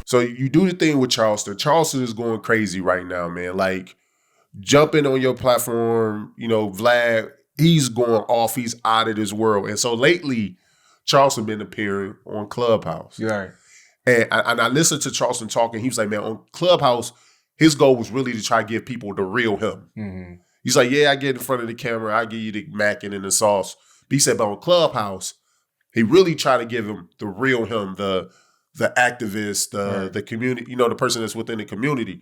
So you do the thing with Charleston. Charleston is going crazy right now, man. Like, jumping on your platform, Vlad, he's going off. He's out of this world. And so lately, Charleston been appearing on Clubhouse. Right. And I listened to Charleston talking. He was like, man, on Clubhouse, his goal was really to try to give people the real him. Mm-hmm. He's like, yeah, I get in front of the camera. I give you the macking and the sauce. But he said, but on Clubhouse, he really tried to give him the real him, the activist, the community, the person that's within the community.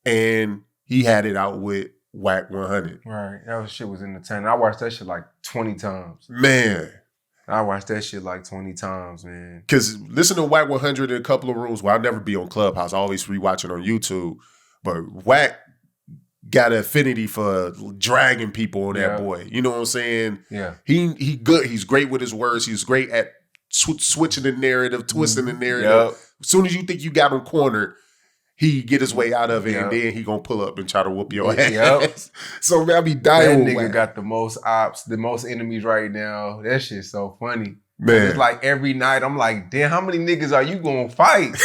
And he had it out with Wack 100. Right. That shit was entertaining. I watched that shit like 20 times. Man. I watched that shit like 20 times, man. Because listen to Wack 100 in a couple of rooms. Well, I'll never be on Clubhouse. I always rewatch it on YouTube. But Wack got an affinity for dragging people on that boy. You know what I'm saying? Yeah. He good. He's great with his words. He's great at switching the narrative, twisting the narrative. Yep. As soon as you think you got him cornered, he get his way out of it, and then he gonna pull up and try to whoop your ass. Yep. So man, I be dying. That nigga got the most ops, the most enemies right now. That shit's so funny. Man. It's like every night I'm like, damn, how many niggas are you gonna fight?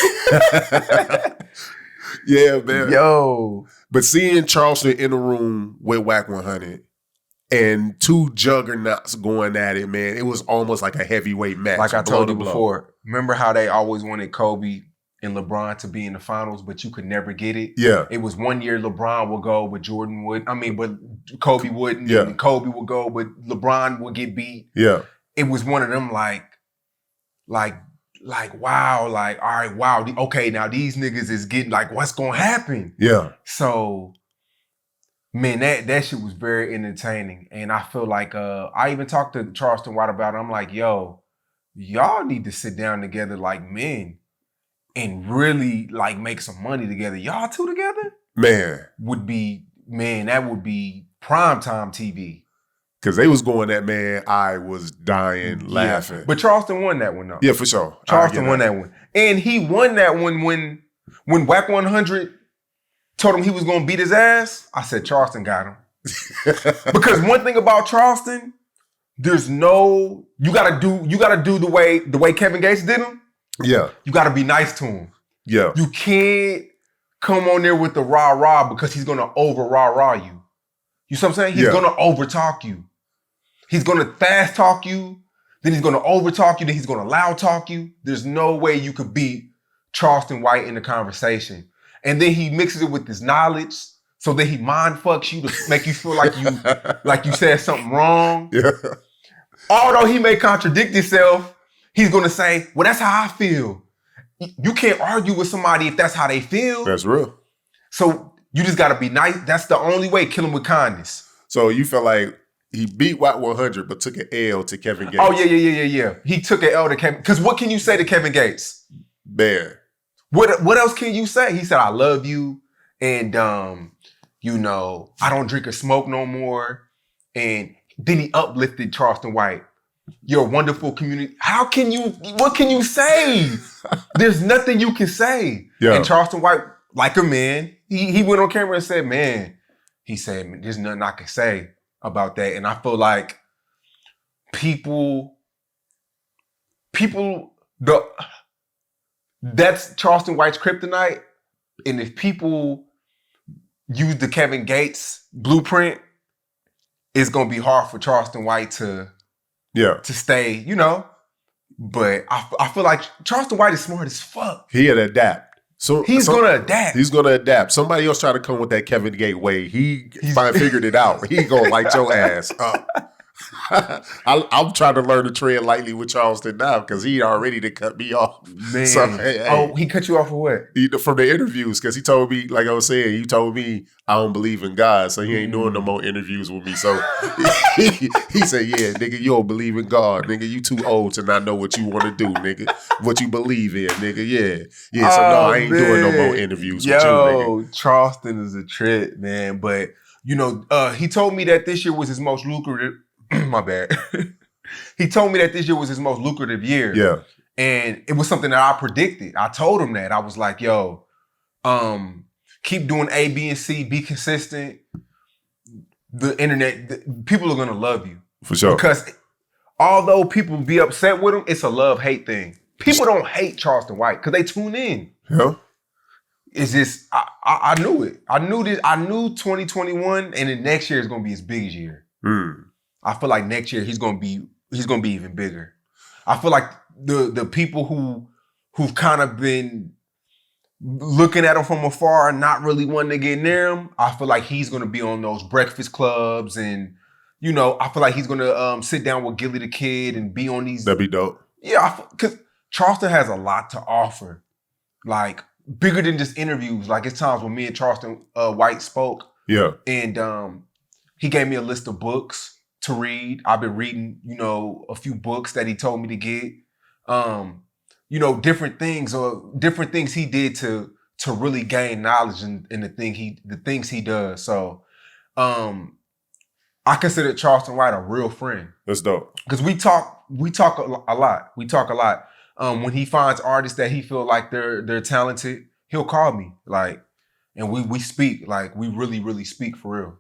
Yeah, man. Yo. But seeing Charleston in the room with Wack 100 and two juggernauts going at it, man, it was almost like a heavyweight match. Like I told you before, remember how they always wanted Kobe and LeBron to be in the finals, but you could never get it? Yeah. It was one year LeBron would go, but Jordan would. But Kobe wouldn't. Yeah. And Kobe would go, but LeBron would get beat. Yeah. It was one of them like, wow, like, all right, wow. Okay, now these niggas is getting like, what's going to happen? Yeah. So, man, that shit was very entertaining. And I feel like, I even talked to Charleston White about it. I'm like, yo, y'all need to sit down together like men and really like make some money together. Y'all two together? Man. That would be primetime TV. Because they was going at, man, I was dying laughing. But Charleston won that one, though. Yeah, for sure. Charleston won that one. And he won that one when Wack 100 told him he was going to beat his ass. I said, Charleston got him. Because one thing about Charleston, you gotta do the way Kevin Gates did him. Yeah. You gotta be nice to him. Yeah. You can't come on there with the rah-rah because he's gonna over-rah-rah you. You see what I'm saying? He's gonna over-talk you. He's gonna fast talk you, then he's gonna over-talk you, then he's gonna loud-talk you. There's no way you could beat Charleston White in the conversation. And then he mixes it with his knowledge, so that he mind fucks you to make you feel like you said something wrong. Yeah. Although he may contradict himself, he's gonna say, well, that's how I feel. You can't argue with somebody if that's how they feel. That's real. So you just gotta be nice. That's the only way. Kill him with kindness. So you felt like he beat Wack 100, but took an L to Kevin Gates. Oh, yeah. He took an L to Kevin. Because what can you say to Kevin Gates? Man. What else can you say? He said, I love you. And, I don't drink or smoke no more. And then he uplifted Charleston White. You're a wonderful community. What can you say? There's nothing you can say. Yeah. And Charleston White, like a man, he went on camera and said, man, there's nothing I can say about that. And I feel like that's Charleston White's kryptonite. And if people use the Kevin Gates blueprint, it's going to be hard for Charleston White to stay, But I feel like Charleston White is smart as fuck. He'd adapt. So he's gonna adapt. He's gonna adapt. Somebody else try to come with that Kevin Gate way. He figured it out. He gonna light your ass up. I'm trying to learn to tread lightly with Charleston now because he already to cut me off. Man. So, he cut you off for what? From the interviews, because he told me, like I was saying, he told me I don't believe in God, so he ain't doing no more interviews with me. So he said, yeah, nigga, you don't believe in God. Nigga, you too old to not know what you want to do, nigga. What you believe in, nigga. Yeah. Yeah, so no, I ain't doing no more interviews with you, nigga. Charleston is a trip, man. But, he told me that this year was his most lucrative. My bad. He told me that this year was his most lucrative year. Yeah. And it was something that I predicted. I told him that. I was like, yo, keep doing A, B, and C. Be consistent. The internet, people are going to love you. For sure. Because although people be upset with him, it's a love-hate thing. People don't hate Charleston White because they tune in. Yeah. It's just, I knew it. I knew this. I knew 2021, and then next year is gonna be his biggest year. I feel like next year he's gonna be even bigger. I feel like the people who've kind of been looking at him from afar and not really wanting to get near him, I feel like he's gonna be on those breakfast clubs, and I feel like he's gonna sit down with Gilly the Kid and be on these. That'd be dope. Yeah, because Charleston has a lot to offer, like bigger than just interviews. Like it's times when me and Charleston White spoke. Yeah, and he gave me a list of books to read. I've been reading, a few books that he told me to get. Different things he did to really gain knowledge in the things he does. So I consider Charleston White a real friend. That's dope. Because we talk a lot. We talk a lot. When he finds artists that he feel like they're talented, he'll call me. And we speak. Like we really, really speak for real.